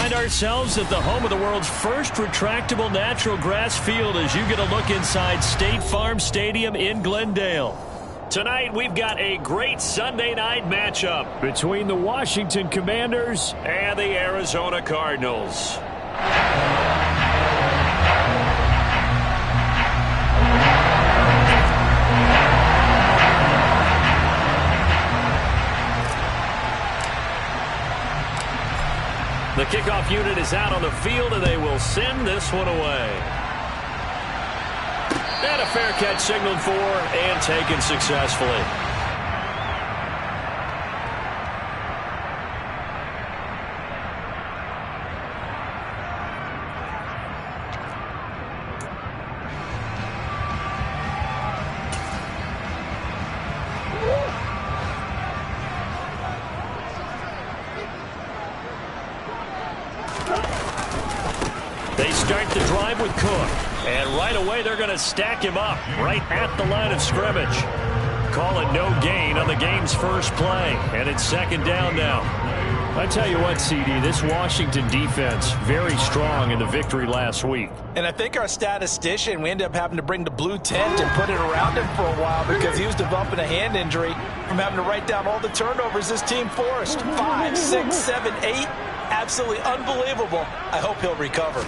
find ourselves at the home of the world's first retractable natural grass field as you get a look inside State Farm Stadium in Glendale. Tonight, we've got a great Sunday night matchup between the Washington Commanders and the Arizona Cardinals. The kickoff unit is out on the field, and they will send this one away. And a fair catch signaled for and taken successfully. They start the drive with Cook. And right away, they're going to stack him up right at the line of scrimmage. Call it no gain on the game's first play. And it's second down now. I tell you what, CD, this Washington defense, very strong in the victory last week. And I think our statistician, we ended up having to bring the blue tent and put it around him for a while because he was developing a hand injury from having to write down all the turnovers this team forced. 5, 6, 7, 8. Absolutely unbelievable. I hope he'll recover.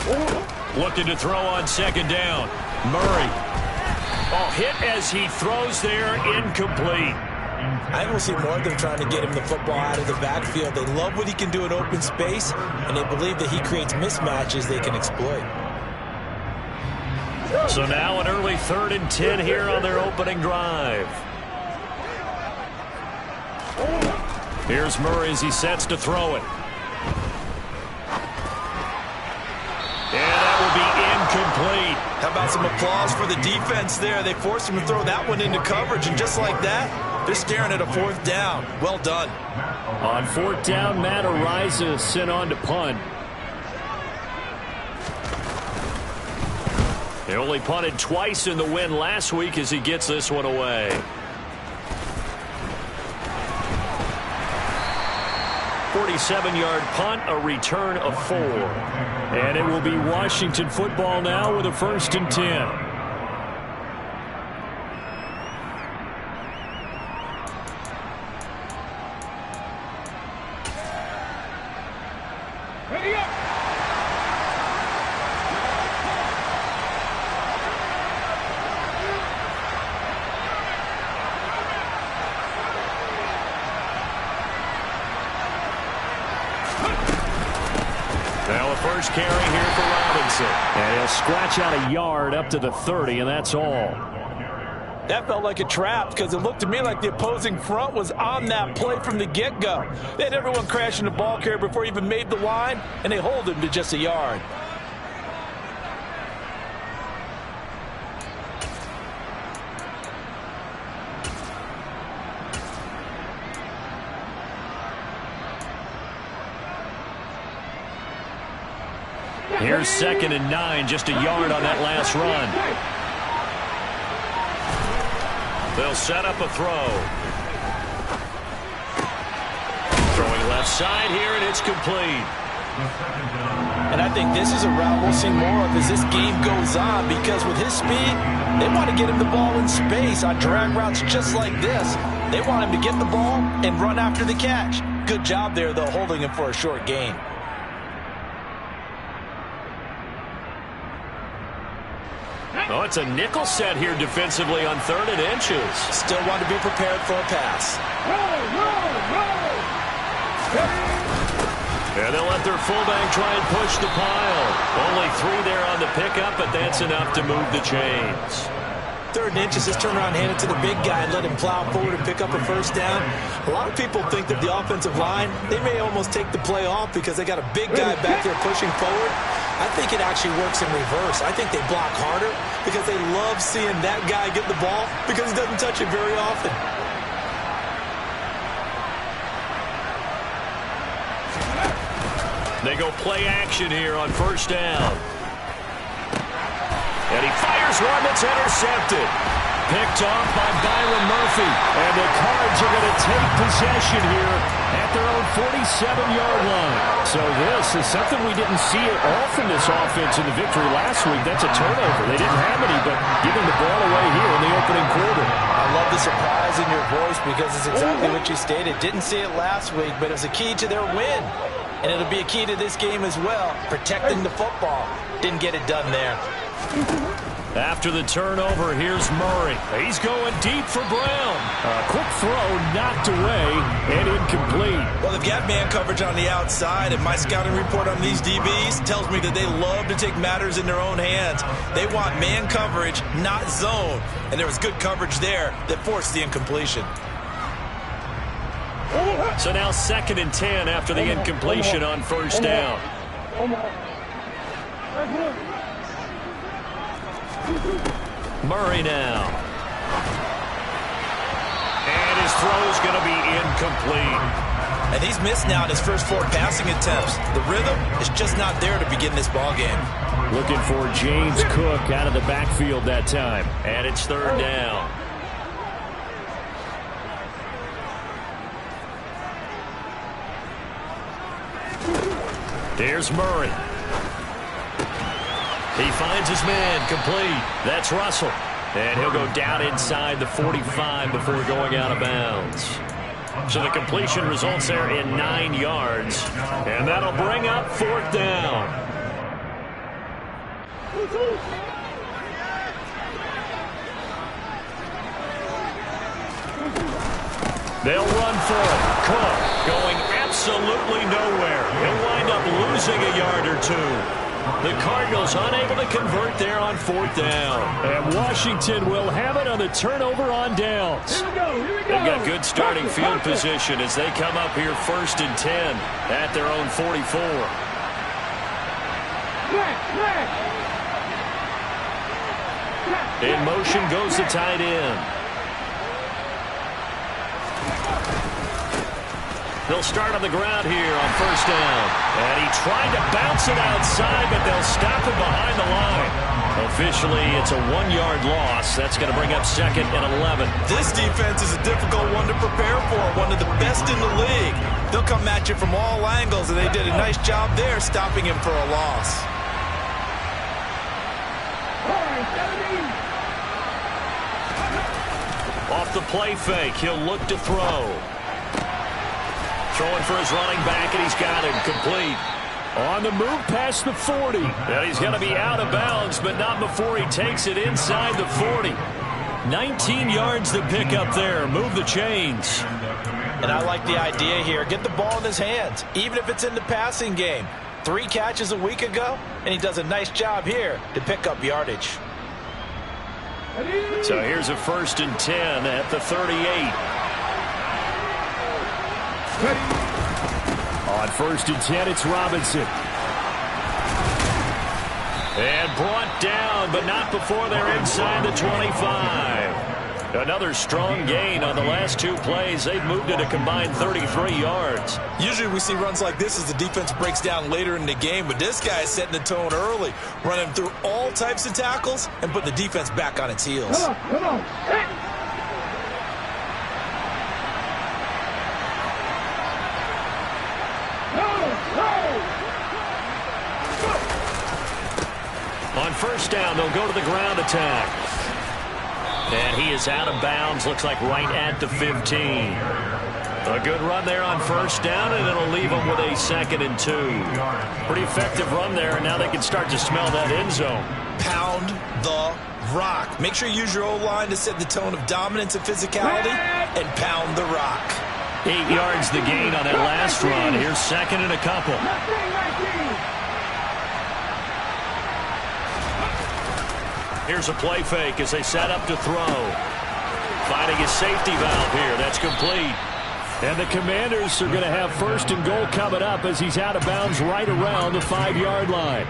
Looking to throw on second down. Murray. Oh, hit as he throws there, incomplete. I think we'll see more of them trying to get him the football out of the backfield. They love what he can do in open space, and they believe that he creates mismatches they can exploit. So now an early 3rd and 10 here on their opening drive. Here's Murray as he sets to throw it. And that will be incomplete. How about some applause for the defense there? They forced him to throw that one into coverage, and just like that, they're staring at a 4th down. Well done. On 4th down, Matt Araiza sent on to punt. He only punted twice in the win last week as he gets this one away. 47-yard punt, a return of 4. And it will be Washington football now with a 1st and 10. Now a first carry here for Robinson. And he'll scratch out a yard up to the 30, and that's all. That felt like a trap because it looked to me like the opposing front was on that play from the get-go. They had everyone crashing the ball carrier before he even made the line, and they hold him to just a yard. Here's 2nd and 9, just a yard on that last run. They'll set up a throw. Throwing left side here, and it's complete. And I think this is a route we'll see more of as this game goes on, because with his speed, they want to get him the ball in space on drag routes just like this. They want him to get the ball and run after the catch. Good job there, though, holding him for a short gain. Oh, it's a nickel set here defensively on 3rd and inches. Still want to be prepared for a pass. And they'll let their fullback try and push the pile. Only 3 there on the pickup, but that's enough to move the chains. 3rd and inches, just turn around, hand it to the big guy, and let him plow forward and pick up a 1st down. A lot of people think that the offensive line, they may almost take the play off because they got a big guy back there pushing forward. I think it actually works in reverse. I think they block harder because they love seeing that guy get the ball because he doesn't touch it very often. They go play action here on 1st down. And he fires one that's intercepted. Picked off by Byron Murphy. And the Cards are going to take possession here at their own 47-yard line. So this is something we didn't see at all from this offense in the victory last week. That's a turnover. They didn't have any, but giving the ball away here in the opening quarter. I love the surprise in your voice because it's exactly what you stated. Didn't see it last week, but it was a key to their win. And it'll be a key to this game as well, protecting the football. Didn't get it done there. After the turnover, here's Murray. He's going deep for Brown. A quick throw knocked away and incomplete. Well, they've got man coverage on the outside, and my scouting report on these DBs tells me that they love to take matters in their own hands. They want man coverage, not zone. And there was good coverage there that forced the incompletion. So now 2nd and 10 after the incompletion on first down. Murray now. And his throw is going to be incomplete. And he's missed now in his first 4 passing attempts. The rhythm is just not there to begin this ball game. Looking for James Cook out of the backfield that time. And it's 3rd down. Here's Murray. He finds his man complete. That's Russell. And he'll go down inside the 45 before going out of bounds. So the completion results there in 9 yards. And that'll bring up 4th down. They'll run for it. Cook going absolutely nowhere. He'll wind up losing a yard or 2. The Cardinals unable to convert there on 4th down. And Washington will have it on the turnover on downs. They've got good starting field position as they come up here 1st and 10 at their own 44. In motion goes the tight end. They'll start on the ground here on 1st down. And he tried to bounce it outside, but they'll stop him behind the line. Officially, it's a 1-yard loss. That's going to bring up 2nd and 11. This defense is a difficult one to prepare for, one of the best in the league. They'll come at you from all angles, and they did a nice job there stopping him for a loss. Off the play fake, he'll look to throw. Throwing for his running back, and he's got it complete. On the move past the 40. And he's going to be out of bounds, but not before he takes it inside the 40. 19 yards to pick up there. Move the chains. And I like the idea here. Get the ball in his hands, even if it's in the passing game. 3 catches a week ago, and he does a nice job here to pick up yardage. So here's a 1st and 10 at the 38. On 1st and 10, it's Robinson. And brought down, but not before they're inside the 25. Another strong gain on the last 2 plays. They've moved it a combined 33 yards. Usually we see runs like this as the defense breaks down later in the game, but this guy is setting the tone early, running through all types of tackles and put the defense back on its heels. Come on. Hey. On 1st down, they'll go to the ground attack. And he is out of bounds, looks like right at the 15. A good run there on 1st down, and it'll leave them with a 2nd and 2. Pretty effective run there, and now they can start to smell that end zone. Pound the rock. Make sure you use your O-line to set the tone of dominance and physicality, and pound the rock. 8 yards the gain on that last run. Here's 2nd and a couple. Here's a play fake as they set up to throw. Finding his safety valve here. That's complete. And the Commanders are going to have 1st and goal coming up as he's out of bounds right around the 5-yard line.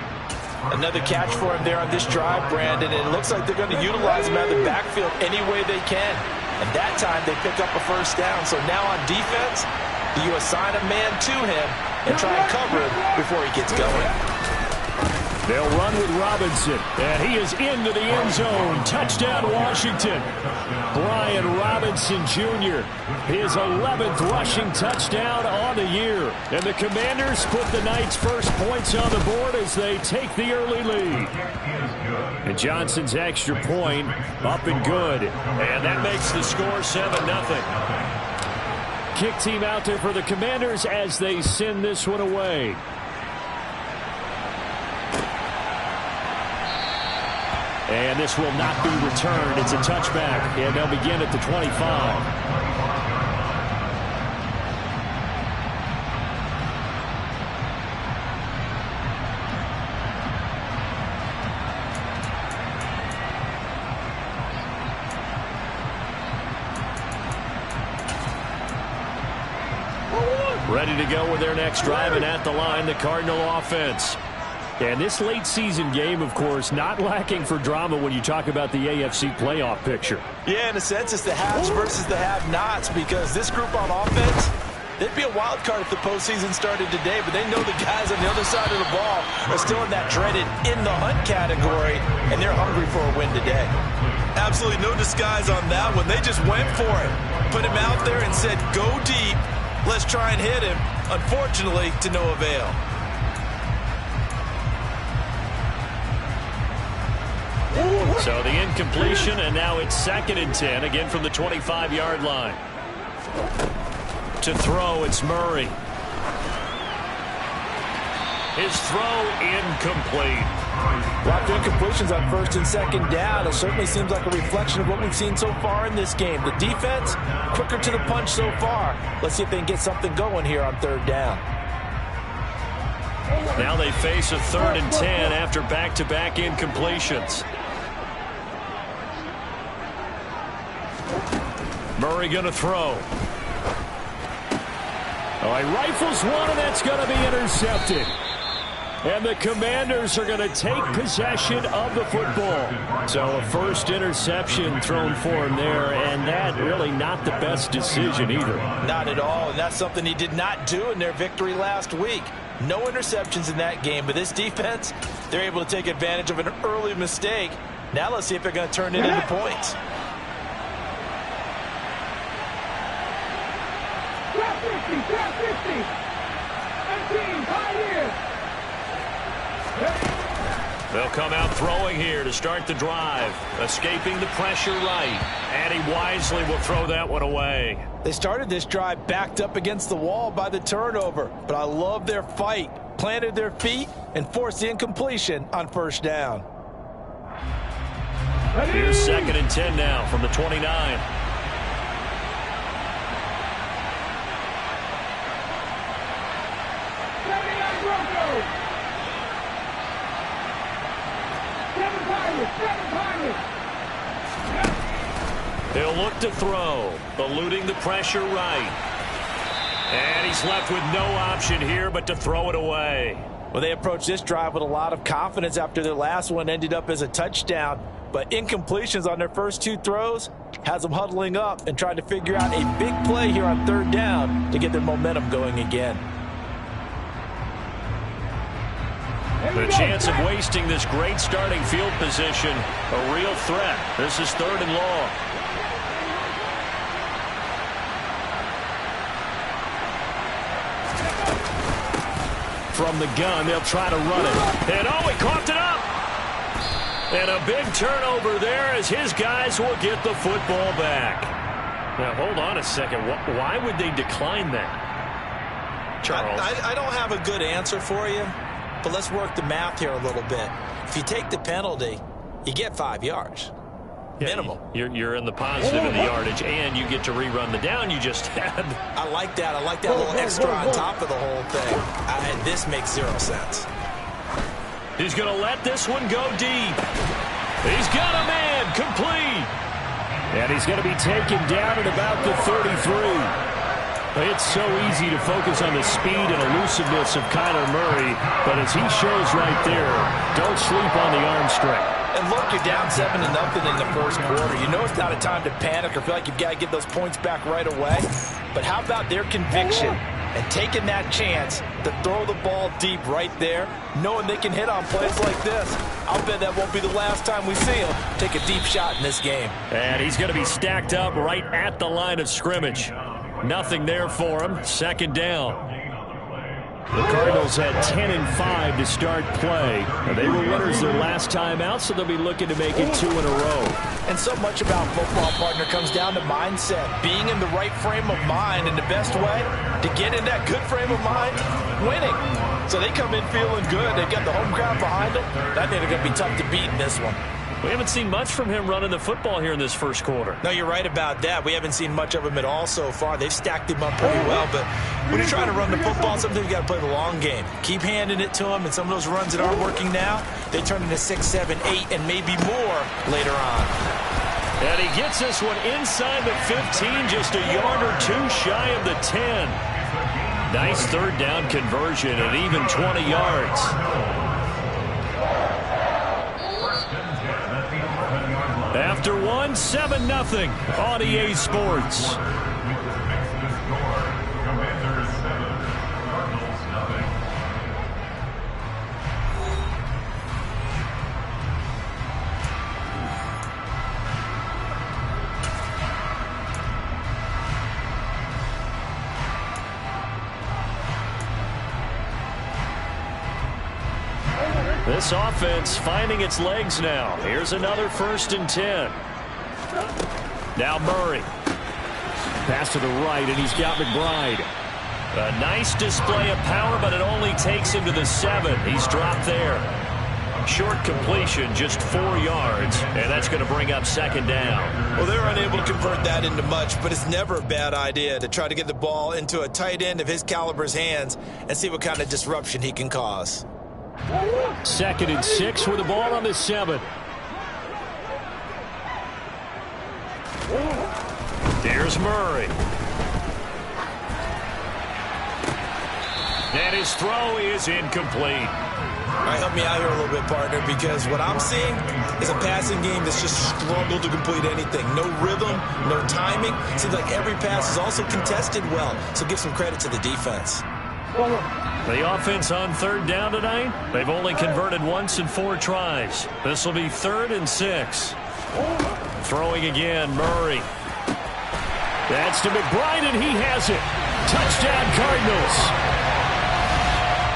Another catch for him there on this drive, Brandon. And it looks like they're going to utilize him out of the backfield any way they can. And that time they pick up a 1st down. So now on defense, you assign a man to him and try and cover him before he gets going. They'll run with Robinson, and he is into the end zone. Touchdown, Washington. Brian Robinson Jr., his 11th rushing touchdown on the year. And the Commanders put the Knights' first points on the board as they take the early lead. And Johnson's extra point up and good. And that makes the score 7-0. Kick team out there for the Commanders as they send this one away. And this will not be returned. It's a touchback, and they'll begin at the 25. Ready to go with their next drive, and at the line, the Cardinal offense. And this late season game, of course, not lacking for drama when you talk about the AFC playoff picture. Yeah, in a sense, it's the haves versus the have-nots, because this group on offense, they'd be a wild card if the postseason started today, but they know the guys on the other side of the ball are still in that dreaded in-the-hunt category, and they're hungry for a win today. Absolutely no disguise on that one. They just went for it. Put him out there and said, go deep. Let's try and hit him. Unfortunately, to no avail. So the incompletion, and now it's 2nd and 10, again from the 25-yard line. To throw, it's Murray. His throw incomplete. Lots of incompletions on 1st and 2nd down. It certainly seems like a reflection of what we've seen so far in this game. The defense, quicker to the punch so far. Let's see if they can get something going here on 3rd down. Now they face a 3rd and 10 after back-to-back incompletions. Murray going to throw. Oh, he rifles one, and that's going to be intercepted. And the Commanders are going to take possession of the football. So a first interception thrown for him there, and that really not the best decision either. Not at all, and that's something he did not do in their victory last week. No interceptions in that game, but this defense, they're able to take advantage of an early mistake. Now let's see if they're going to turn it into points. Top 50, 15, Pioneers. They'll come out throwing here to start the drive. Escaping the pressure right. And he wisely will throw that one away. They started this drive backed up against the wall by the turnover, but I love their fight. Planted their feet and forced the incompletion on 1st down. Here's 2nd and 10 now from the 29. He'll look to throw, eluding the pressure right. And he's left with no option here but to throw it away. Well, they approached this drive with a lot of confidence after their last one ended up as a touchdown. But incompletions on their first 2 throws has them huddling up and trying to figure out a big play here on 3rd down to get their momentum going again. The chance of wasting this great starting field position, a real threat. This is 3rd and long. From the gun, they'll try to run it. And oh, he coughed it up! And a big turnover there as his guys will get the football back. Now, hold on a second. Why would they decline that, Charles? I don't have a good answer for you, but let's work the math here a little bit. If you take the penalty, you get 5 yards. Yeah, minimum. You're in the positive in the yardage, and you get to rerun the down you just had. I like that. I like that little extra on top of the whole thing. This makes 0 sense. He's going to let this one go deep. He's got a man complete. And he's going to be taken down at about the 33. It's so easy to focus on the speed and elusiveness of Kyler Murray, but as he shows right there, don't sleep on the arm strength. And look, you're down 7-0 in the first quarter. You know it's not a time to panic or feel like you've got to get those points back right away. But how about their conviction? And taking that chance to throw the ball deep right there, knowing they can hit on plays like this, I'll bet that won't be the last time we see him take a deep shot in this game. And he's going to be stacked up right at the line of scrimmage. Nothing there for him. Second down. The Cardinals had 10 and 5 to start play. They were winners their last time out, so they'll be looking to make it 2 in a row. And so much about football, partner, comes down to mindset. Being in the right frame of mind, and the best way to get in that good frame of mind, winning. So they come in feeling good. They've got the home crowd behind them. I think they're going to be tough to beat in this one. We haven't seen much from him running the football here in this first quarter. No, you're right about that. We haven't seen much of him at all so far. They've stacked him up pretty well, but when you're trying to run the football, sometimes you got to play the long game. Keep handing it to him, and some of those runs that aren't working now, they turn into 6, 7, 8, and maybe more later on. And he gets this one inside the 15, just a yard or two shy of the 10. Nice third down conversion at even 20 yards. After 7-0 on EA Sports. This offense finding its legs now. Here's another 1st and 10. Now Murray. Pass to the right, and he's got McBride. A nice display of power, but it only takes him to the 7. He's dropped there. Short completion, just 4 yards, and that's going to bring up 2nd down. Well, they're unable to convert that into much, but it's never a bad idea to try to get the ball into a tight end of his caliber's hands and see what kind of disruption he can cause. 2nd and 6 with the ball on the 7. Here's Murray. And his throw is incomplete. All right, help me out here a little bit, partner, because what I'm seeing is a passing game that's just struggled to complete anything. No rhythm, no timing. Seems like every pass is also contested well, so give some credit to the defense. The offense on 3rd down tonight, they've only converted once in 4 tries. This will be 3rd and 6. Throwing again, Murray. That's to McBride, and he has it. Touchdown, Cardinals.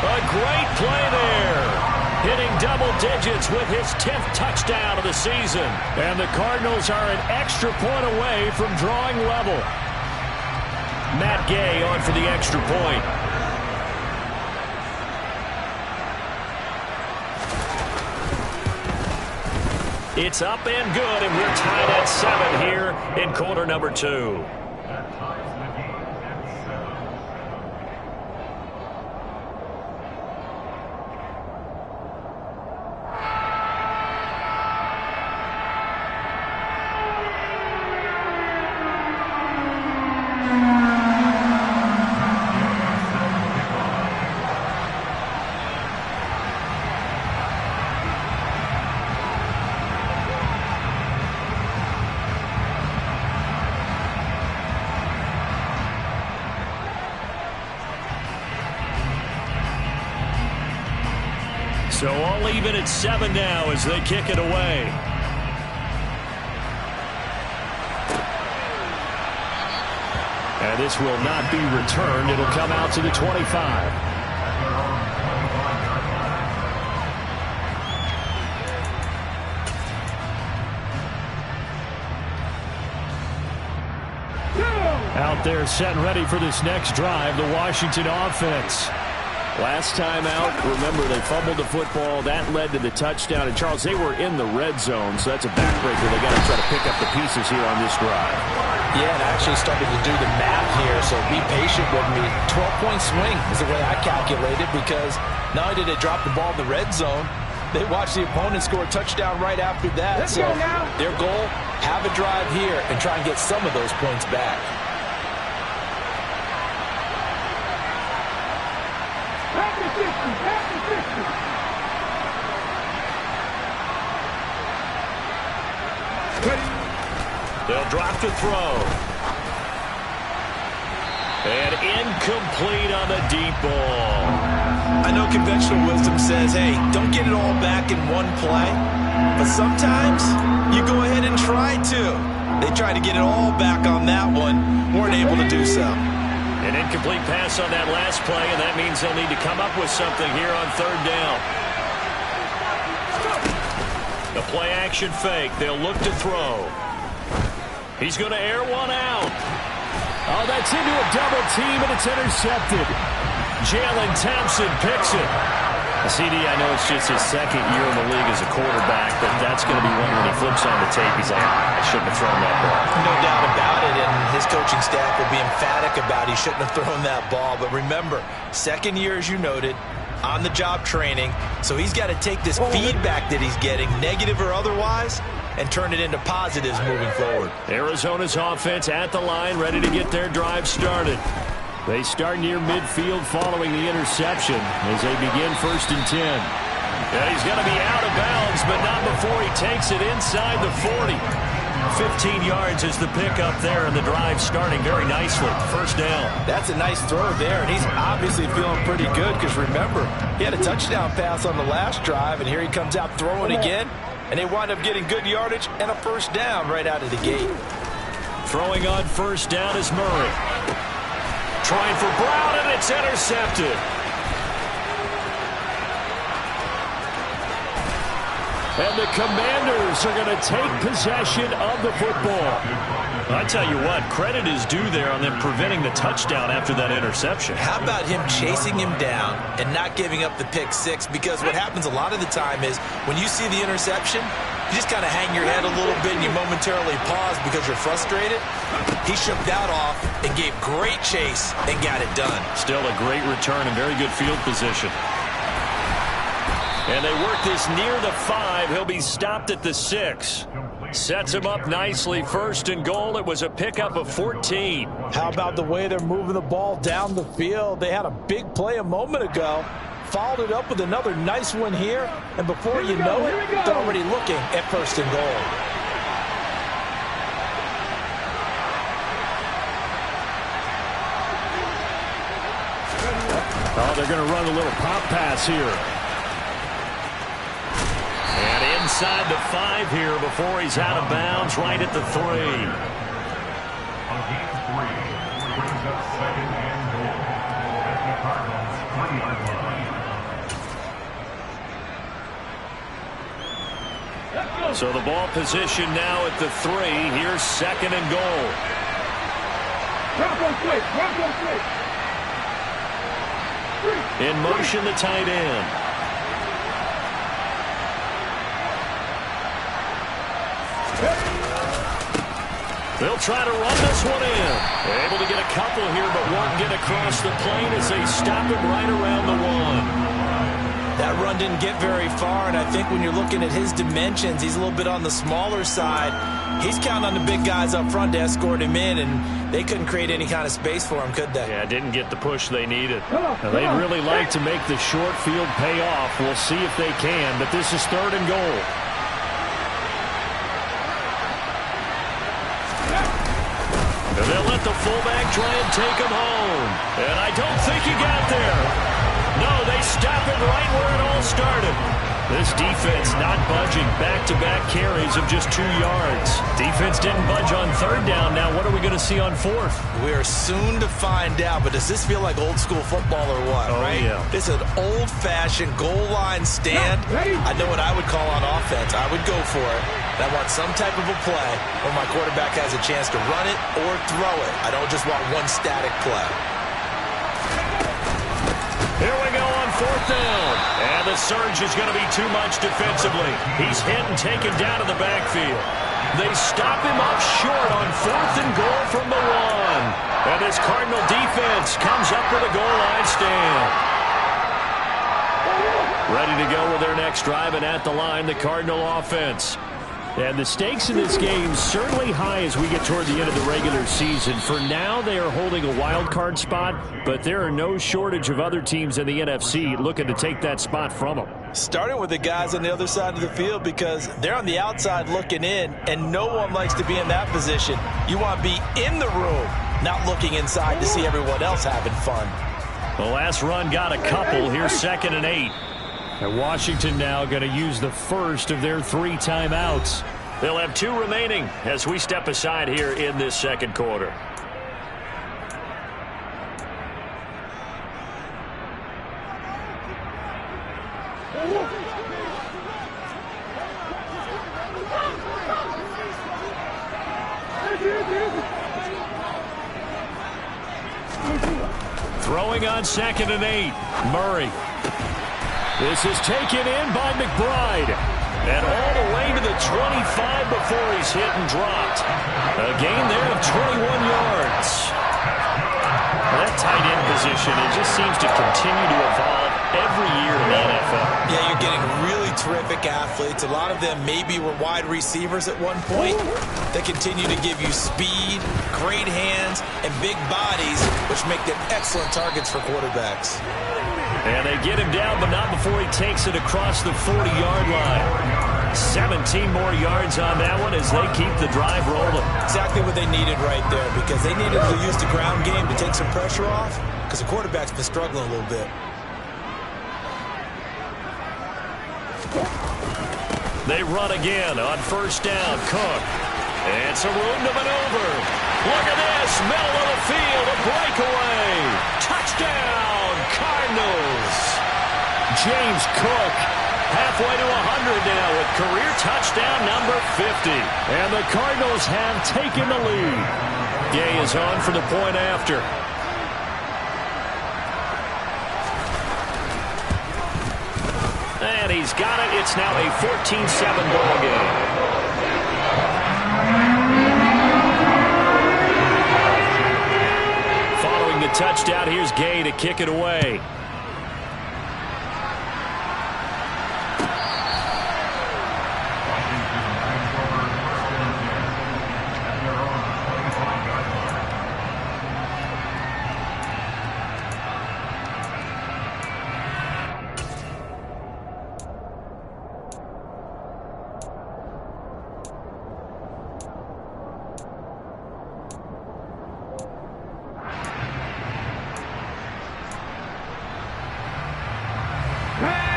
A great play there. Hitting double digits with his 10th touchdown of the season. And the Cardinals are an extra point away from drawing level. Matt Gay on for the extra point. It's up and good, and we're tied at 7 here in quarter number 2. So all even at 7 now as they kick it away. And this will not be returned. It'll come out to the 25. Out there set and ready for this next drive, the Washington offense. Last time out, remember, they fumbled the football. That led to the touchdown. And, Charles, they were in the red zone, so that's a backbreaker. They got to try to pick up the pieces here on this drive. Yeah, and I actually started to do the math here, so be patient with me. 12-point swing is the way I calculated, because not only did they drop the ball in the red zone, they watched the opponent score a touchdown right after that. So their goal, have a drive here and try and get some of those points back. They'll drop to throw. And incomplete on the deep ball. I know conventional wisdom says, hey, don't get it all back in one play. But sometimes you go ahead and try to. They tried to get it all back on that one. Weren't able to do so. An incomplete pass on that last play, and that means they'll need to come up with something here on third down. The play action fake. They'll look to throw. He's going to air one out. Oh, that's into a double team, and it's intercepted. Jalen Thompson picks it. CD, I know it's just his second year in the league as a quarterback, but that's going to be one when he flips on the tape. He's like, I shouldn't have thrown that ball. No doubt about it, and his coaching staff will be emphatic about he shouldn't have thrown that ball. But remember, second year, as you noted, on-the-job training, so he's got to take this feedback that he's getting, negative or otherwise, and turn it into positives moving forward. Arizona's offense at the line, ready to get their drive started. They start near midfield following the interception as they begin 1st and 10. And he's going to be out of bounds, but not before he takes it inside the 40. 15 yards is the pickup there, and the drive starting very nicely. 1st down. That's a nice throw there, and he's obviously feeling pretty good because, remember, he had a touchdown pass on the last drive, and here he comes out throwing again, and they wind up getting good yardage and a 1st down right out of the gate. Throwing on 1st down is Murray. Trying for Brown, and it's intercepted. And the Commanders are going to take possession of the football. I tell you what, credit is due there on them preventing the touchdown after that interception. How about him chasing him down and not giving up the pick six? Because what happens a lot of the time is when you see the interception, you just kind of hang your head a little bit and you momentarily pause because you're frustrated. He shook that off and gave great chase and got it done. Still a great return and very good field position. And they work this near the 5. He'll be stopped at the 6. Sets him up nicely. 1st and goal. It was a pickup of 14. How about the way they're moving the ball down the field? They had a big play a moment ago. Followed it up with another nice one here. And before you know it, they're already looking at 1st and goal. Oh, they're going to run a little pop pass here. And inside the 5 here before he's out of bounds, right at the 3. So the ball position now at the 3. Here's 2nd and goal. In motion, the tight end. They'll try to run this one in. They're able to get a couple here, but won't get across the plane as they stop him right around the 1. That run didn't get very far, and I think when you're looking at his dimensions, he's a little bit on the smaller side. He's counting on the big guys up front to escort him in, and they couldn't create any kind of space for him, could they? Yeah, didn't get the push they needed. Now, they'd really like to make the short field pay off. We'll see if they can, but this is 3rd and goal. And they'll let the fullback try and take him home. And I don't think he got there. No, they stop it right where it all started. This defense not budging. Back-to-back carries of just 2 yards. Defense didn't budge on 3rd down. Now what are we going to see on 4th? We are soon to find out, but does this feel like old school football or what, right? Yeah. This is an old-fashioned goal line stand. I know what I would call on offense. I would go for it. I want some type of a play where my quarterback has a chance to run it or throw it. I don't just want one static play. Here we go on 4th down. And the surge is going to be too much defensively. He's hit and taken down to the backfield. They stop him up short on 4th and goal from the 1. And this Cardinal defense comes up with a goal line stand. Ready to go with their next drive, and at the line, the Cardinal offense. And the stakes in this game certainly high as we get toward the end of the regular season. For now, they are holding a wild card spot, but there are no shortage of other teams in the NFC looking to take that spot from them. Starting with the guys on the other side of the field because they're on the outside looking in, and no one likes to be in that position. You want to be in the room not looking inside to see everyone else having fun. The last run got a couple. Here's 2nd and 8. And Washington now going to use the first of their 3 timeouts. They'll have 2 remaining as we step aside here in this second quarter. Throwing on 2nd and 8. Murray. This is taken in by McBride. And all the way to the 25 before he's hit and dropped. A gain there of 21 yards. That tight end position, it just seems to continue to evolve every year in the NFL. Yeah, you're getting really terrific athletes. A lot of them maybe were wide receivers at one point. They continue to give you speed, great hands, and big bodies, which make them excellent targets for quarterbacks. And they get him down, but not before he takes it across the 40-yard line. 17 more yards on that one as they keep the drive rolling. Exactly what they needed right there, because they needed to use the ground game to take some pressure off, because the quarterback's been struggling a little bit. They run again on 1st down. Cook. And some room to maneuver. Look at this. Middle of the field. A breakaway. Touchdown, Cardinals. James Cook halfway to 100 now with career touchdown number 50. And the Cardinals have taken the lead. Gay is on for the point after. And he's got it. It's now a 14-7 ball game. Following the touchdown, here's Gay to kick it away.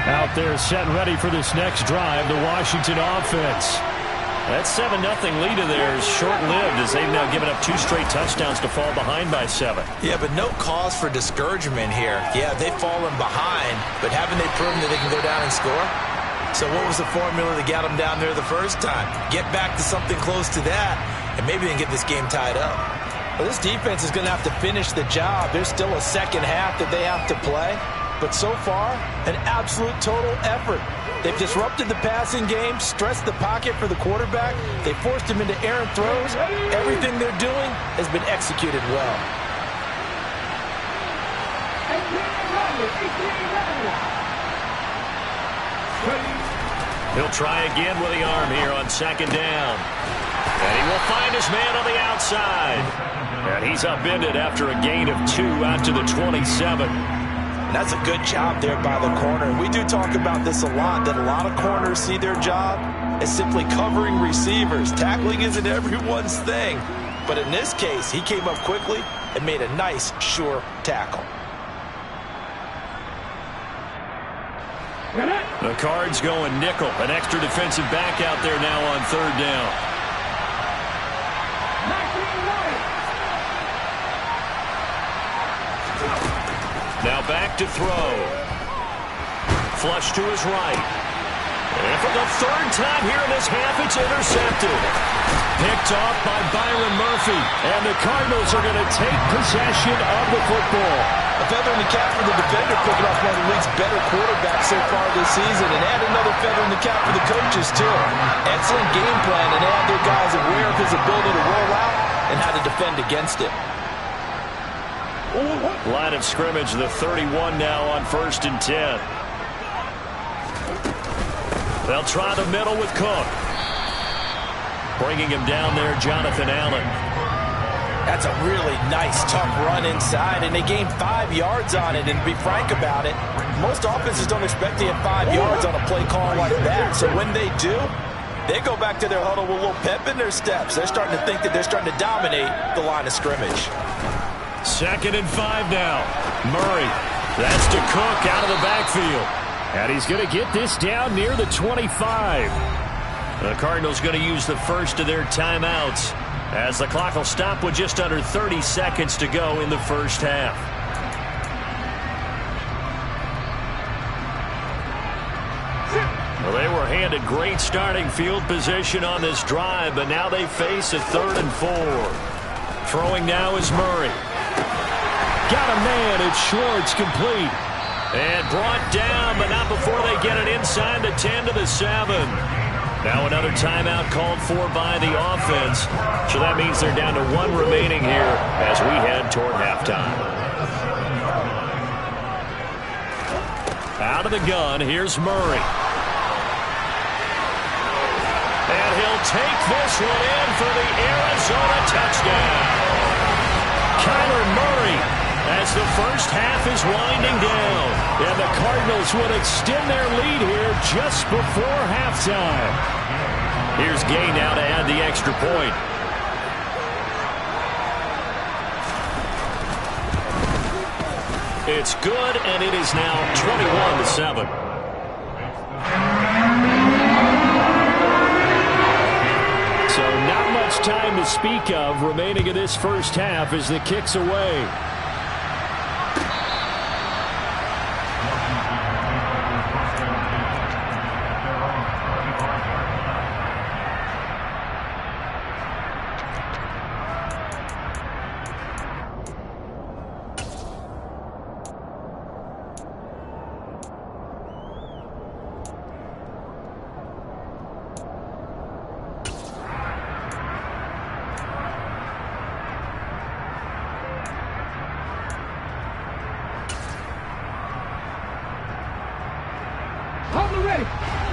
Out there set and ready for this next drive, the Washington offense. That 7-0 lead of theirs short-lived as they've now given up 2 straight touchdowns to fall behind by 7. Yeah, but no cause for discouragement here. Yeah, they've fallen behind, but haven't they proven that they can go down and score? So what was the formula that got them down there the first time? Get back to something close to that, and maybe they can get this game tied up. Well, this defense is going to have to finish the job. There's still a second half that they have to play. But so far, an absolute total effort. They've disrupted the passing game, stressed the pocket for the quarterback. They forced him into errant throws. Everything they're doing has been executed well. He'll try again with the arm here on 2nd down. And he will find his man on the outside. And he's upended after a gain of 2 out to the 27. That's a good job there by the corner. We do talk about this a lot, that a lot of corners see their job as simply covering receivers. Tackling isn't everyone's thing. But in this case, he came up quickly and made a nice, sure tackle. The Cards going nickel. An extra defensive back out there now on 3rd down. Now back to throw. Flush to his right. And for the 3rd time here in this half, it's intercepted. Picked off by Byron Murphy. And the Cardinals are going to take possession of the football. A feather in the cap for the defender, picking off one of the league's better quarterbacks so far this season. And add another feather in the cap for the coaches, too. Excellent game plan, and they have their guys aware of his ability to roll out and how to defend against it. Line of scrimmage, the 31 now on 1st and 10. They'll try the middle with Cook. Bringing him down there, Jonathan Allen. That's a really nice, tough run inside, and they gained 5 yards on it. And to be frank about it, most offenses don't expect to get 5 yards on a play call like that. So when they do, they go back to their huddle with a little pep in their steps. They're starting to think that they're starting to dominate the line of scrimmage. 2nd and 5 now. Murray. That's to Cook out of the backfield. And he's going to get this down near the 25. The Cardinals going to use the first of their timeouts as the clock will stop with just under 30 seconds to go in the first half. Well, they were handed great starting field position on this drive, but now they face a 3rd and 4. Throwing now is Murray. Got a man. It's Schwartz, complete. And brought down, but not before they get it inside the 10 to the 7. Now another timeout called for by the offense. So that means they're down to 1 remaining here as we head toward halftime. Out of the gun, here's Murray. And he'll take this one in for the Arizona touchdown. Kyler Murray, as the first half is winding down. And the Cardinals would extend their lead here just before halftime. Here's Gay now to add the extra point. It's good, and it is now 21-7. So not much time to speak of remaining in this first half as the kick's away.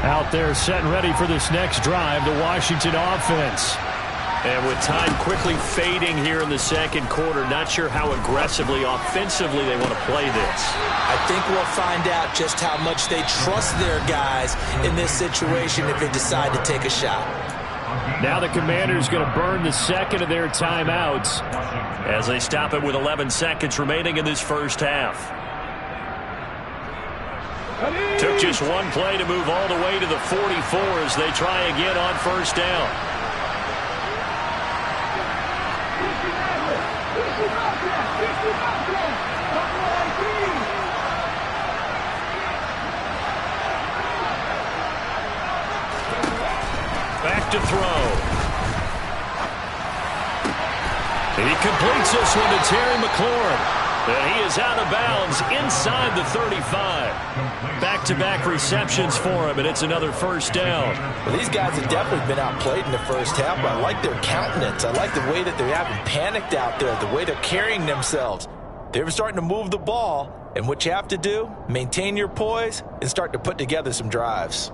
Out there set and ready for this next drive, the Washington offense. And with time quickly fading here in the second quarter, not sure how aggressively, offensively they want to play this. I think we'll find out just how much they trust their guys in this situation if they decide to take a shot. Now the Commanders going to burn the second of their timeouts as they stop it with 11 seconds remaining in this first half. Took just one play to move all the way to the 44 as they try again on first down. Back to throw. He completes this one to Terry McLaurin. And he is out of bounds inside the 35. Back-to-back receptions for him, and it's another first down. Well, these guys have definitely been outplayed in the first half, but I like their countenance. I like the way that they haven't panicked out there, the way they're carrying themselves. They were starting to move the ball, and what you have to do, maintain your poise and start to put together some drives.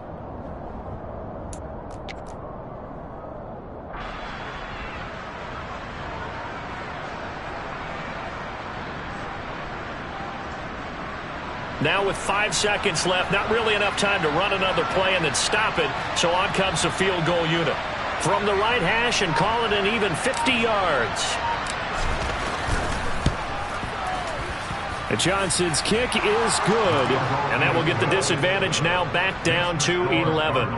Now with 5 seconds left, not really enough time to run another play and then stop it, so on comes the field goal unit. From the right hash and call it an even 50 yards. And Johnson's kick is good, and that will get the disadvantage now back down to 11.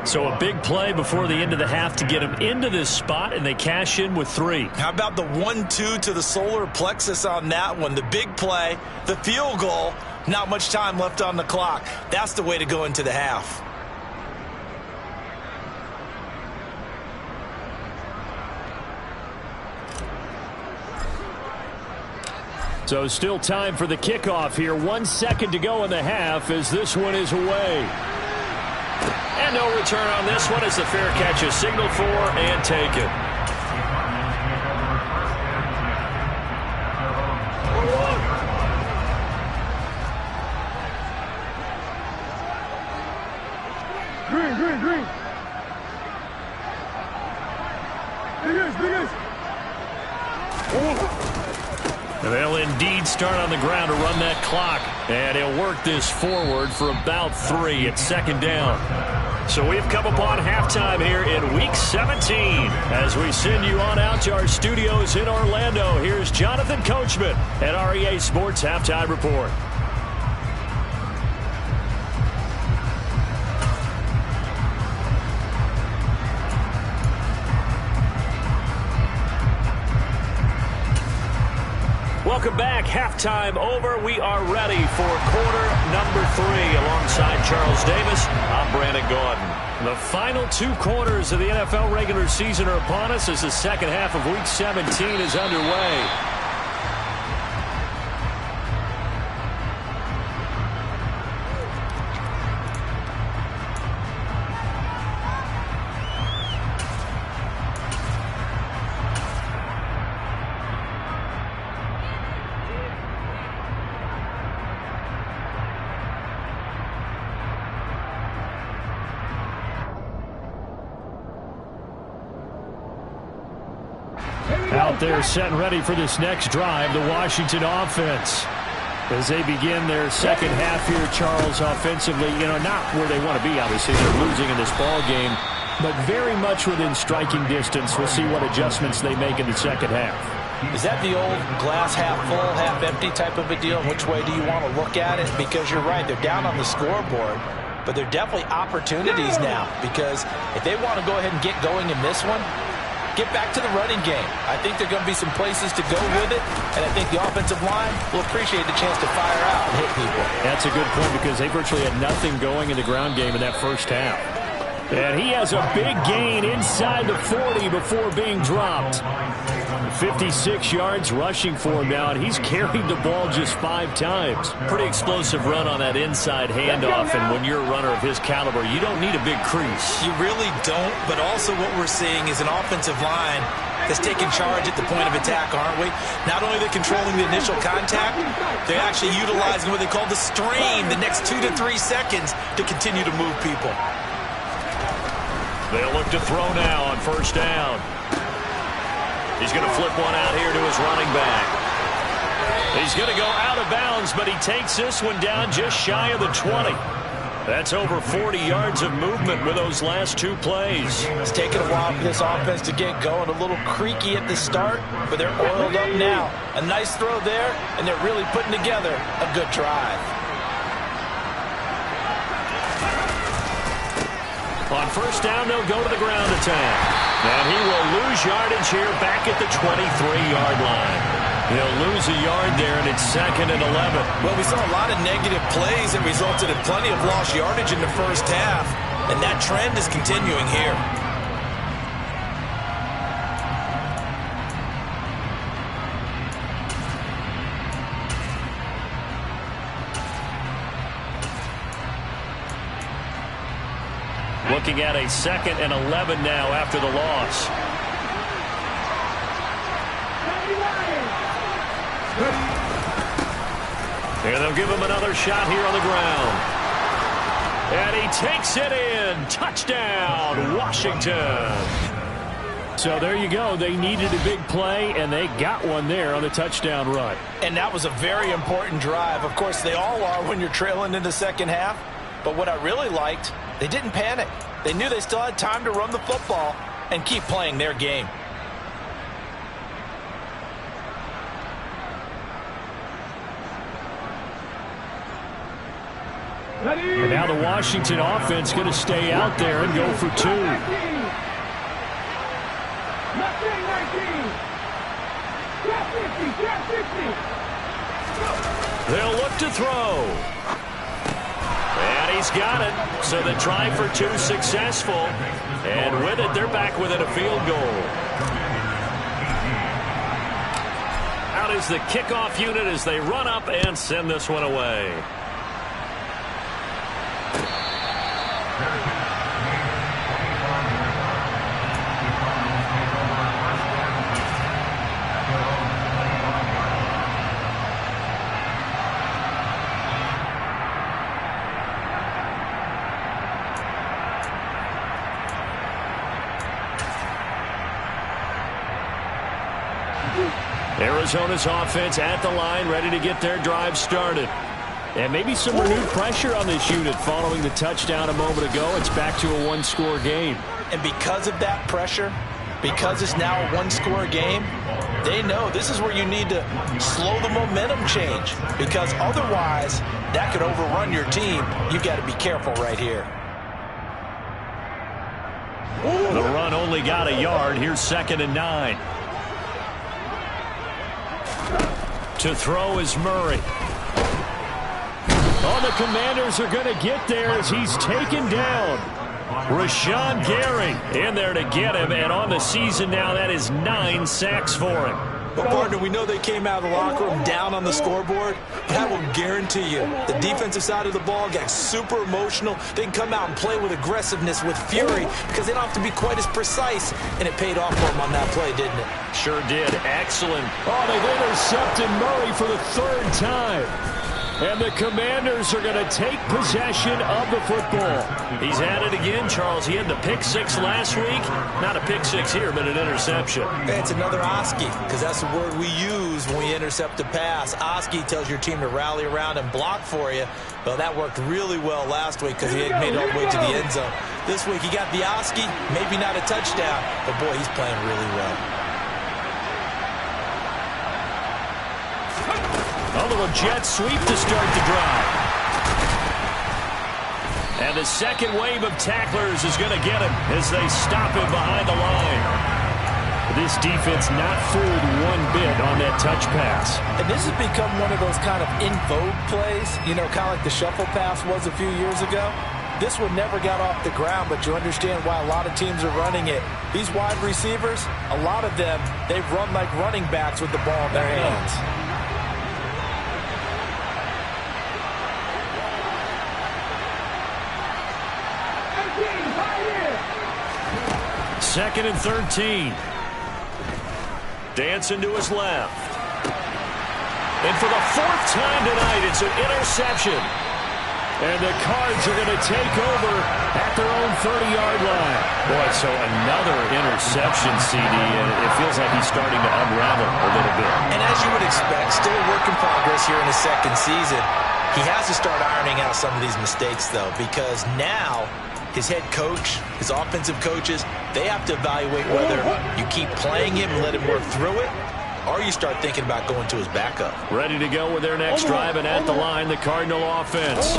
So a big play before the end of the half to get them into this spot, and they cash in with 3. How about the 1-2 to the solar plexus on that one? The big play, the field goal, not much time left on the clock. That's the way to go into the half. So still time for the kickoff here. 1 second to go in the half as this one is away. And no return on this one as the fair catch is signaled for and taken. Green. Big is. They'll indeed speed start on the ground to run that clock. And he'll work this forward for about 3 at second down. So we've come upon halftime here in Week 17. As we send you on out to our studios in Orlando, here's Jonathan Coachman at REA Sports Halftime Report. Welcome back. Halftime over. We are ready for quarter number 3 alongside Charles Davis. I'm Brandon Gaudin. The final 2 quarters of the NFL regular season are upon us as the second half of Week 17 is underway. Out there set and ready for this next drive, the Washington offense. As they begin their second half here, Charles, offensively, not where they want to be, obviously. They're losing in this ball game, but very much within striking distance. We'll see what adjustments they make in the second half. Is that the old glass half full, half empty type of a deal? Which way do you want to look at it? Because you're right, they're down on the scoreboard, but they're definitely opportunities now. Because if they want to go ahead and get going in this one, get back to the running game. I think there are going to be some places to go with it, and I think the offensive line will appreciate the chance to fire out and hit people. That's a good point because they virtually had nothing going in the ground game in that first half. And he has a big gain inside the 40 before being dropped. 56 yards rushing for him now, and he's carried the ball just 5 times. Pretty explosive run on that inside handoff, and when you're a runner of his caliber, you don't need a big crease. You really don't, but also what we're seeing is an offensive line that's taking charge at the point of attack, aren't we? Not only are they controlling the initial contact, they're actually utilizing what they call the stream, the next 2 to 3 seconds to continue to move people. They'll look to throw now on first down. He's going to flip one out here to his running back. He's going to go out of bounds, but he takes this one down just shy of the 20. That's over 40 yards of movement with those last 2 plays. It's taken a while for this offense to get going. A little creaky at the start, but they're oiled up now. A nice throw there, and they're really putting together a good drive. On first down, they'll go to the ground attack. And he will lose yardage here back at the 23-yard line. He'll lose a yard there, and it's 2nd and 11. Well, we saw a lot of negative plays that resulted in plenty of lost yardage in the first half, and that trend is continuing here. Looking at a 2nd and 11 now after the loss. And they'll give him another shot here on the ground. And he takes it in. Touchdown, Washington. So there you go. They needed a big play, and they got one there on the touchdown run. And that was a very important drive. Of course, they all are when you're trailing in the second half. But what I really liked, they didn't panic. They knew they still had time to run the football and keep playing their game. And now the Washington offense going to stay out there and go for 2. They'll look to throw. And he's got it. So the try for 2 successful. And with it, they're back within a field goal. Out is the kickoff unit as they run up and send this one away. Arizona's offense at the line, ready to get their drive started. And maybe some renewed pressure on this unit following the touchdown a moment ago. It's back to a one-score game. And because of that pressure, because it's now a one-score game, they know this is where you need to slow the momentum change, because otherwise that could overrun your team. You've got to be careful right here. The run only got a yard. Here's 2nd and 9. To throw is Murray. Oh, the Commanders are going to get there as he's taken down. Rashawn Gary in there to get him, and on the season now, that is 9 sacks for him. But, partner, we know they came out of the locker room down on the scoreboard, but I will guarantee you the defensive side of the ball got super emotional. They can come out and play with aggressiveness, with fury, because they don't have to be quite as precise, and it paid off for them on that play, didn't it? Sure did. Excellent. Oh, they've intercepted Murray for the 3rd time. And the Commanders are going to take possession of the football. He's at it again, Charles. He had the pick 6 last week. Not a pick 6 here, but an interception. It's another Oski, because that's the word we use when we intercept a pass. Oski tells your team to rally around and block for you. Well, that worked really well last week because he had made it all the way to the end zone. This week he got the Oski, maybe not a touchdown, but boy, he's playing really well. A little jet sweep to start the drive. And the second wave of tacklers is going to get him as they stop him behind the line. This defense not fooled one bit on that touch pass. And this has become one of those kind of in vogue plays, you know, kind of like the shuffle pass was a few years ago. This one never got off the ground, but you understand why a lot of teams are running it. These wide receivers, a lot of them, they've run like running backs with the ball in their hands. 2nd and 13. Dancing to his left. And for the 4th time tonight, it's an interception. And the Cards are going to take over at their own 30-yard line. Boy, so another interception, CD, and it feels like he's starting to unravel a little bit. And as you would expect, still a work in progress here in his 2nd season. He has to start ironing out some of these mistakes, though, because now his head coach, his offensive coaches, they have to evaluate whether you keep playing him and let him work through it, or you start thinking about going to his backup. Ready to go with their next drive, and at the line, the Cardinal offense.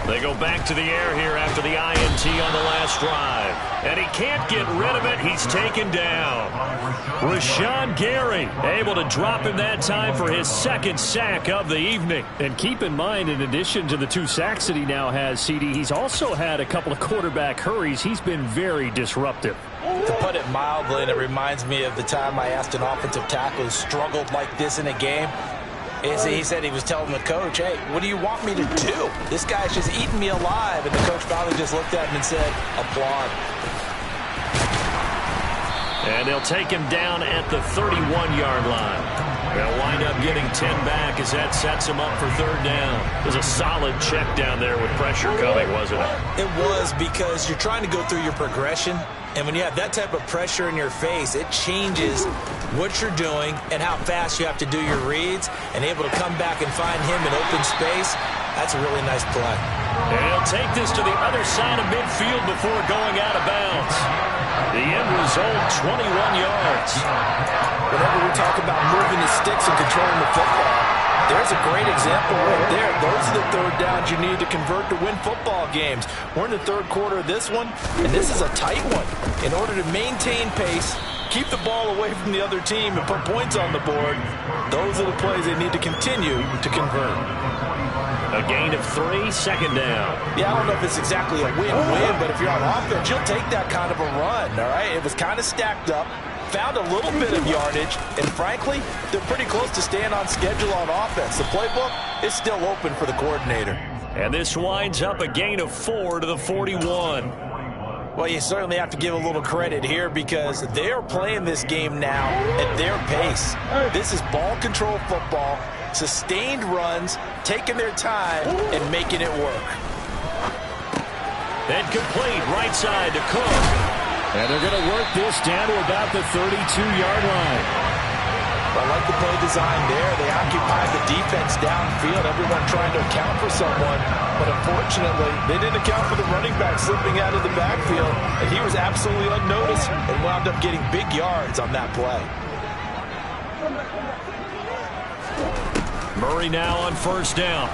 They go back to the air here after the INT on the last drive. And he can't get rid of it. He's taken down. Rashawn Gary able to drop him that time for his 2nd sack of the evening. And keep in mind, in addition to the 2 sacks that he now has, CD, he's also had a couple of quarterback hurries. He's been very disruptive. To put it mildly, and it reminds me of the time I asked an offensive tackle who struggled like this in a game. He said he was telling the coach, hey, what do you want me to do? This guy's just eating me alive. And the coach finally just looked at him and said, applaud. And they'll take him down at the 31-yard line. They'll wind up getting 10 back as that sets him up for 3rd down. It was a solid check down there with pressure coming, wasn't it? It was, because you're trying to go through your progression. And when you have that type of pressure in your face, it changes what you're doing and how fast you have to do your reads, and able to come back and find him in open space. That's a really nice play. And he'll take this to the other side of midfield before going out of bounds. The end result, 21 yards. Whenever we talk about moving the sticks and controlling the football, there's a great example right there. Those are the 3rd downs you need to convert to win football games. We're in the 3rd quarter of this one, and this is a tight one. In order to maintain pace, keep the ball away from the other team, and put points on the board, those are the plays they need to continue to convert. A gain of 3, 2nd down. Yeah, I don't know if it's exactly a win-win, but if you're on offense, you'll take that kind of a run, all right? It was kind of stacked up. Found a little bit of yardage, and frankly, they're pretty close to staying on schedule on offense. The playbook is still open for the coordinator. And this winds up a gain of 4 to the 41. Well, you certainly have to give a little credit here, because they're playing this game now at their pace. This is ball control football, sustained runs, taking their time, and making it work. Then complete right side to Cook. And they're going to work this down to about the 32-yard line. I like the play design there. They occupied the defense downfield, everyone trying to account for someone. But unfortunately, they didn't account for the running back slipping out of the backfield. And he was absolutely unnoticed and wound up getting big yards on that play. Murray now on first down.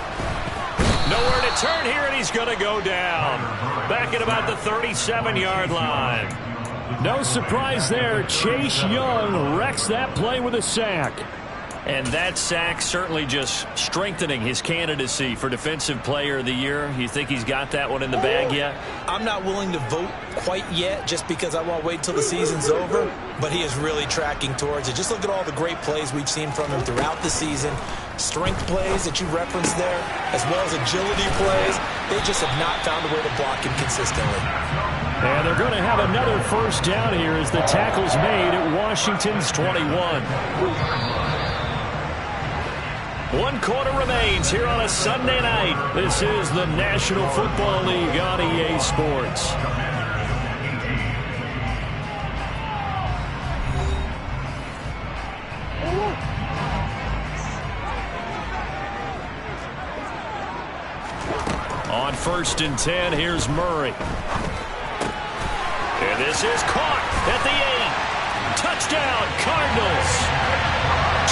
Nowhere to turn here, and he's going to go down. Back at about the 37-yard line. No surprise there. Chase Young wrecks that play with a sack. And that sack certainly just strengthening his candidacy for Defensive Player of the Year. You think he's got that one in the bag yet? I'm not willing to vote quite yet just because I want to wait till the season's over, but he is really tracking towards it. Just look at all the great plays we've seen from him throughout the season. Strength plays that you referenced there, as well as agility plays. They just have not found a way to block him consistently. And they're going to have another first down here as the tackle's made at Washington's 21. 1 quarter remains here on a Sunday night. This is the National Football League on EA Sports. On 1st and 10, here's Murray. And this is caught at the 8. Touchdown, Cardinals.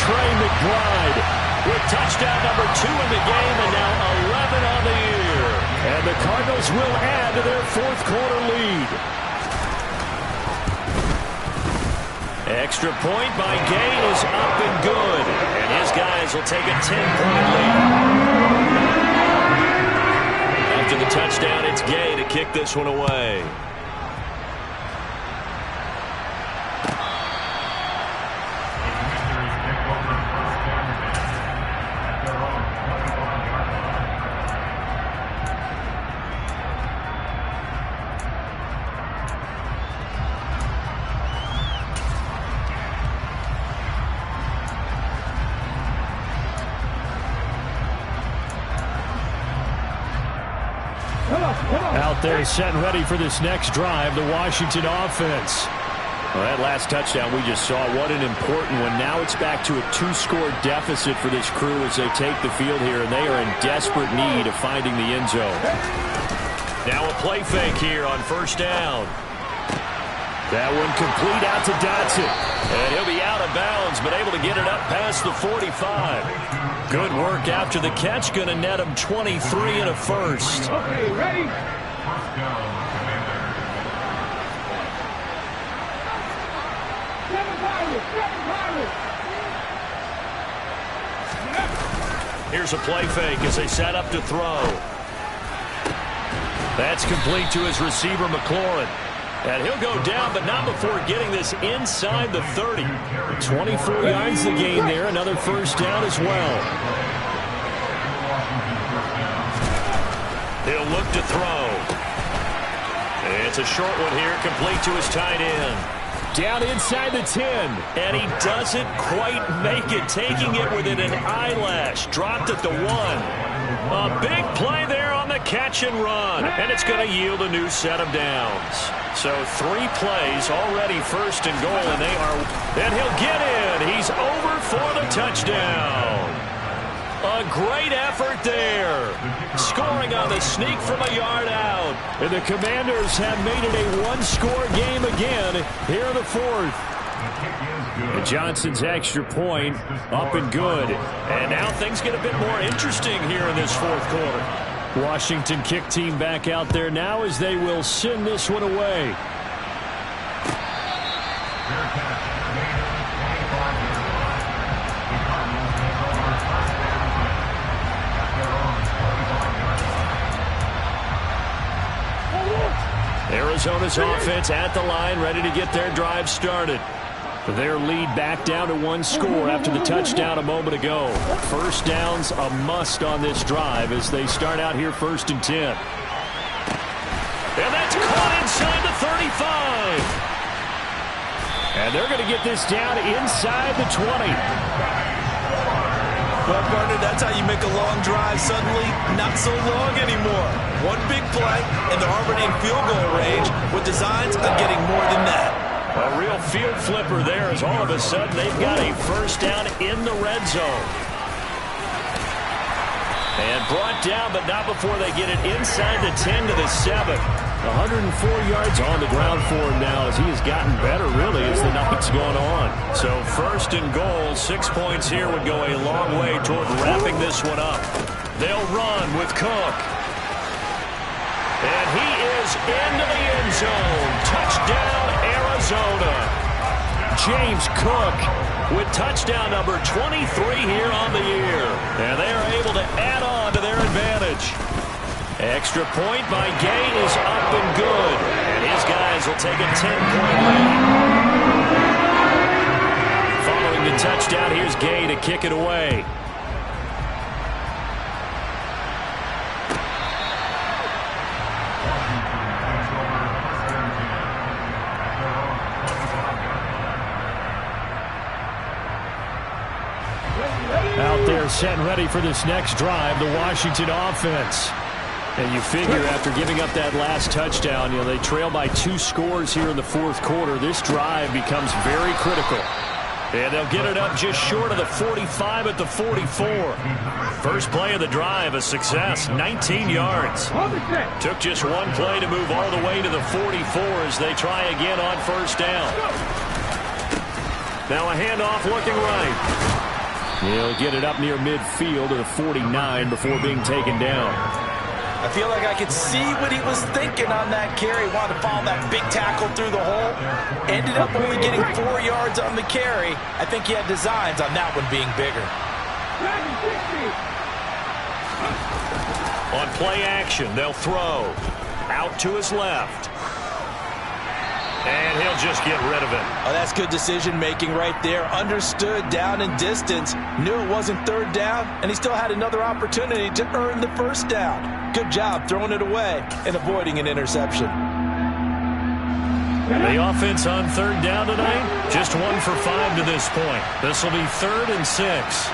Trey McBride with touchdown number 2 in the game, and now 11 on the year. And the Cardinals will add to their 4th quarter lead. Extra point by Gay is up and good. And his guys will take a 10-point lead. After the touchdown, it's Gay to kick this one away. Out there set and ready for this next drive, the Washington offense. Well, that last touchdown we just saw, what an important one. Now it's back to a 2-score deficit for this crew as they take the field here, and they are in desperate need of finding the end zone. Now a play fake here on 1st down. That one complete out to Dotson. And he'll be out of bounds, but able to get it up past the 45. Good work after the catch. Going to net him 23 and a first. Okay, ready? Here's a play fake as they set up to throw. That's complete to his receiver, McLaurin. And he'll go down, but not before getting this inside the 30. 24 yards the gain there. Another first down as well. He'll look to throw. It's a short one here, complete to his tight end. Down inside the 10. And he doesn't quite make it, taking it within an eyelash. Dropped at the 1. A big play there on the catch and run. And it's going to yield a new set of downs. So 3 plays already, 1st and goal, and he'll get in. He's over for the touchdown. A great effort there. Scoring on the sneak from a yard out. And the Commanders have made it a 1-score game again here in the 4th. And Johnson's extra point up and good. And now things get a bit more interesting here in this 4th quarter. Washington kick team back out there now as they will send this one away. Arizona's offense at the line, ready to get their drive started. Their lead back down to 1 score after the touchdown a moment ago. First down's a must on this drive as they start out here 1st and 10. And that's caught inside the 35. And they're going to get this down inside the 20. Well, partner, that's how you make a long drive suddenly not so long anymore. One big play, and they're already in field goal range with designs on getting more than that. A real field flipper there as all of a sudden they've got a first down in the red zone. And brought down, but not before they get it inside the 10 to the 7. 104 yards on the ground for him now as he has gotten better, really, as the night's gone on. So first and goal, 6 points here would go a long way toward wrapping this one up. They'll run with Cook. And he is into the end zone. Touchdown, Arizona. James Cook with touchdown number 23 here on the year. And they are able to add on to their advantage. Extra point by Gay is up and good. And his guys will take a 10-point lead. Following the touchdown, here's Gay to kick it away. Out there set and ready for this next drive, the Washington offense. And you figure after giving up that last touchdown, they trail by 2 scores here in the fourth quarter. This drive becomes very critical. And they'll get it up just short of the 45 at the 44. First play of the drive, a success, 19 yards. Took just one play to move all the way to the 44 as they try again on first down. Now a handoff looking right. He'll get it up near midfield to the 49 before being taken down. I feel like I could see what he was thinking on that carry. Wanted to follow that big tackle through the hole. Ended up only getting 4 yards on the carry. I think he had designs on that one being bigger. On play action, they'll throw. Out to his left. And he'll just get rid of it. Oh, that's good decision-making right there. Understood down and distance. Knew it wasn't third down, and he still had another opportunity to earn the first down. Good job throwing it away and avoiding an interception. The offense on third down tonight, just 1 for 5 to this point. This will be 3rd and 6.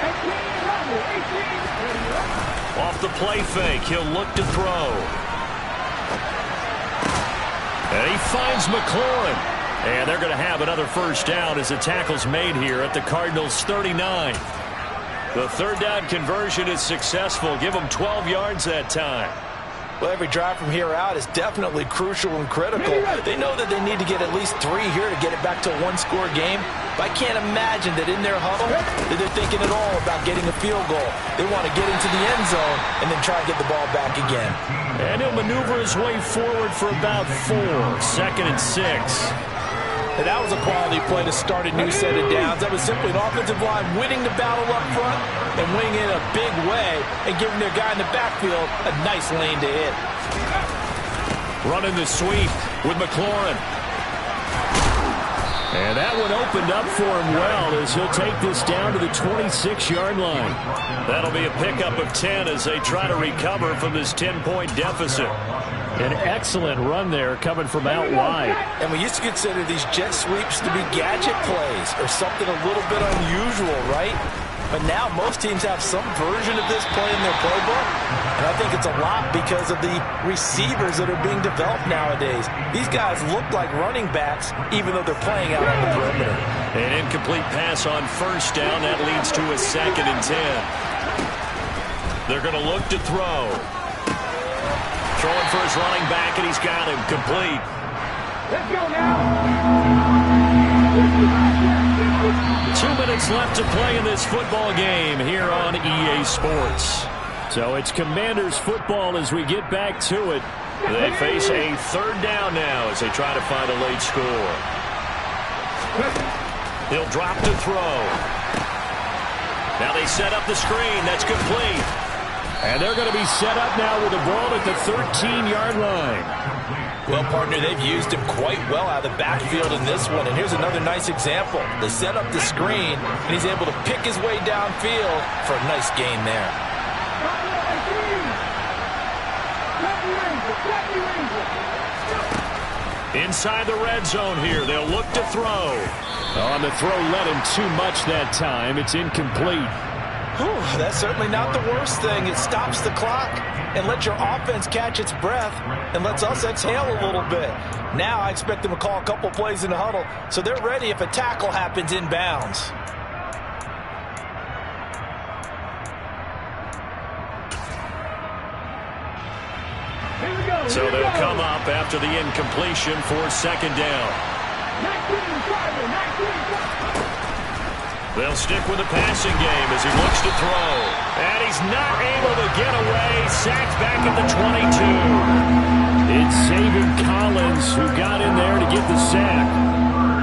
Off the play fake, he'll look to throw. And he finds McLaurin. And they're going to have another first down as the tackle's made here at the Cardinals' 39. The third down conversion is successful. Give them 12 yards that time. Well, every drive from here out is definitely crucial and critical. They know that they need to get at least 3 here to get it back to a 1-score game. But I can't imagine that in their huddle that they're thinking at all about getting a field goal. They want to get into the end zone and then try and get the ball back again. And he'll maneuver his way forward for about 4. 2nd and 6. And that was a quality play to start a new set of downs. That was simply an offensive line winning the battle up front and winning in a big way and giving their guy in the backfield a nice lane to hit. Running the sweep with McLaurin. And that one opened up for him well as he'll take this down to the 26-yard line. That'll be a pickup of 10 as they try to recover from this 10-point deficit. An excellent run there coming from out wide. And we used to consider these jet sweeps to be gadget plays or something a little bit unusual, right? But now most teams have some version of this play in their playbook. And I think it's a lot because of the receivers that are being developed nowadays. These guys look like running backs even though they're playing out on the perimeter. An incomplete pass on first down. That leads to a 2nd and 10. They're going to look to throw. Throwing for his running back, and he's got him complete. Let's go now. 2 minutes left to play in this football game here on EA Sports. So it's Commanders football as we get back to it. They face a third down now as they try to find a late score. He'll drop to throw. Now they set up the screen. That's complete. And they're going to be set up now with the ball at the 13-yard line. Well, partner, they've used him quite well out of the backfield in this one. And here's another nice example. They set up the screen, and he's able to pick his way downfield for a nice gain there. Inside the red zone here. They'll look to throw. On the throw, let him too much that time. It's incomplete. Whew, that's certainly not the worst thing. It stops the clock and lets your offense catch its breath and lets us exhale a little bit. Now I expect them to call a couple plays in the huddle so they're ready if a tackle happens inbounds. So they'll come up after the incompletion for second down. They'll stick with the passing game as he looks to throw. And he's not able to get away. Sacked back at the 22. It's Zaven Collins who got in there to get the sack.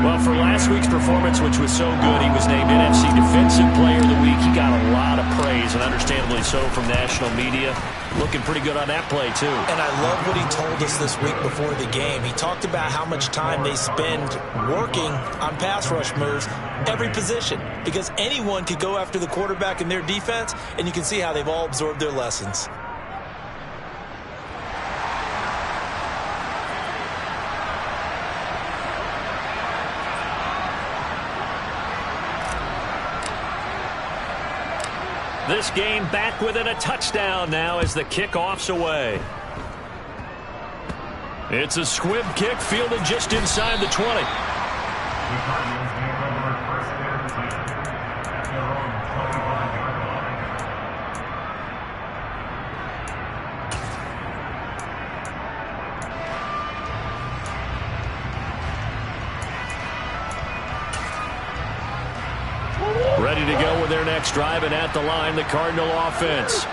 Well, for last week's performance, which was so good, he was named NFC Defensive Player of the Week. He got a lot of praise, and understandably so, from national media. Looking pretty good on that play, too. And I love what he told us this week before the game. He talked about how much time they spend working on pass rush moves, every position, because anyone could go after the quarterback in their defense, and you can see how they've all absorbed their lessons. This game back within a touchdown now as the kickoff's away. It's a squib kick fielded just inside the 20. Ready to go with their next drive, and at the line, the Cardinal offense.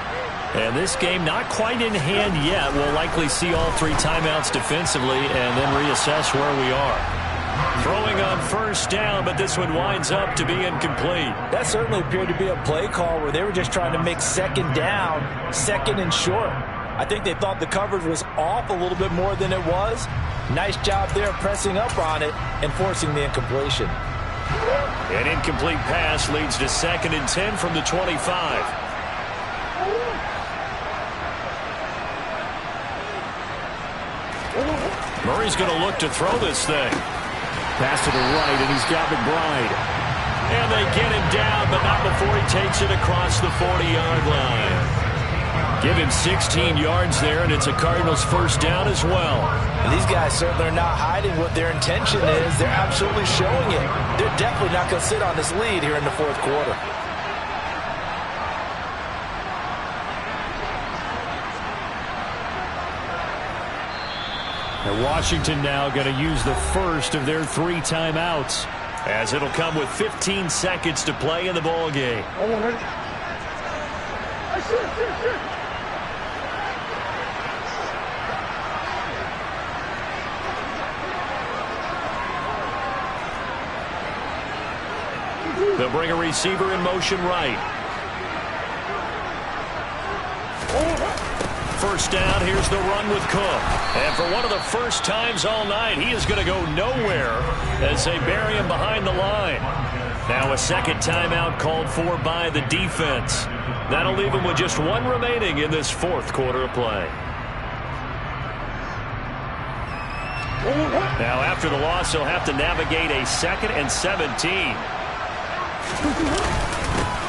And this game not quite in hand yet. We'll likely see all three timeouts defensively and then reassess where we are. Throwing on first down, but this one winds up to be incomplete. That certainly appeared to be a play call where they were just trying to make second down, second and short. I think they thought the coverage was off a little bit more than it was. Nice job there pressing up on it and forcing the incompletion. An incomplete pass leads to 2nd and 10 from the 25. Murray's going to look to throw this thing. Pass to the right, and he's got McBride. And they get him down, but not before he takes it across the 40-yard line. Give him 16 yards there, and it's a Cardinals first down as well. And these guys certainly are not hiding what their intention is. They're absolutely showing it. They're definitely not going to sit on this lead here in the fourth quarter. And Washington now going to use the first of their 3 timeouts, as it'll come with 15 seconds to play in the ball game. They'll bring a receiver in motion right. First down, here's the run with Cook. And for one of the first times all night, he is going to go nowhere as they bury him behind the line. Now a second timeout called for by the defense. That'll leave him with just 1 remaining in this fourth quarter of play. Now after the loss, he'll have to navigate a 2nd and 17.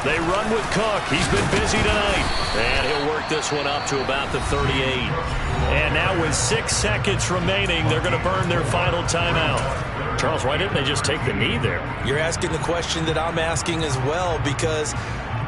They run with Cook. He's been busy tonight. And he'll work this one up to about the 38. And now with 6 seconds remaining, they're going to burn their final timeout. Charles, why didn't they just take the knee there? You're asking the question that I'm asking as well, because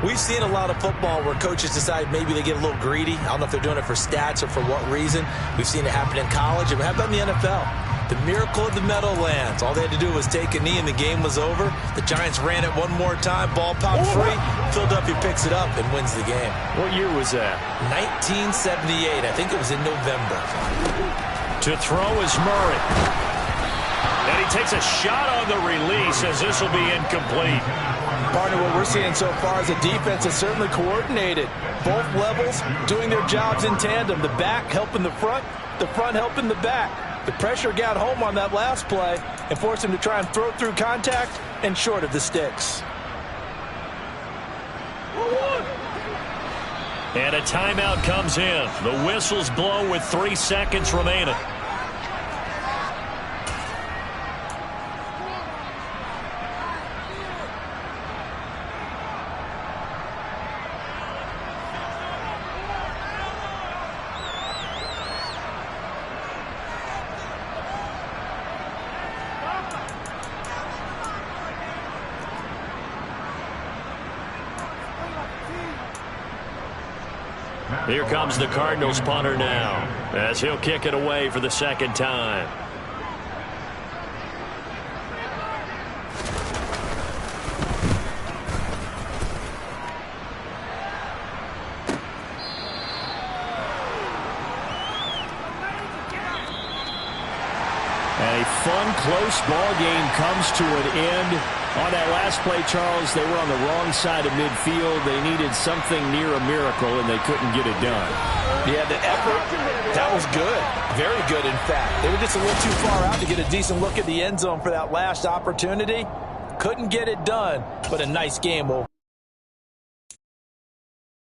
we've seen a lot of football where coaches decide maybe they get a little greedy. I don't know if they're doing it for stats or for what reason. We've seen it happen in college. And how about in the NFL? The miracle of the Meadowlands. All they had to do was take a knee and the game was over. The Giants ran it one more time. Ball popped free. Philadelphia picks it up and wins the game. What year was that? 1978. I think it was in November. To throw is Murray. And he takes a shot on the release as this will be incomplete. Partner, what we're seeing so far is the defense is certainly coordinated. Both levels doing their jobs in tandem. The back helping the front helping the back. The pressure got home on that last play and forced him to try and throw through contact and short of the sticks. And a timeout comes in. The whistles blow with 3 seconds remaining. Here comes the Cardinals punter now, as he'll kick it away for the second time. And a fun, close ball game comes to an end. On that last play, Charles, they were on the wrong side of midfield. They needed something near a miracle, and they couldn't get it done. Yeah, the effort, that was good. Very good, in fact. They were just a little too far out to get a decent look at the end zone for that last opportunity. Couldn't get it done, but a nice game overall.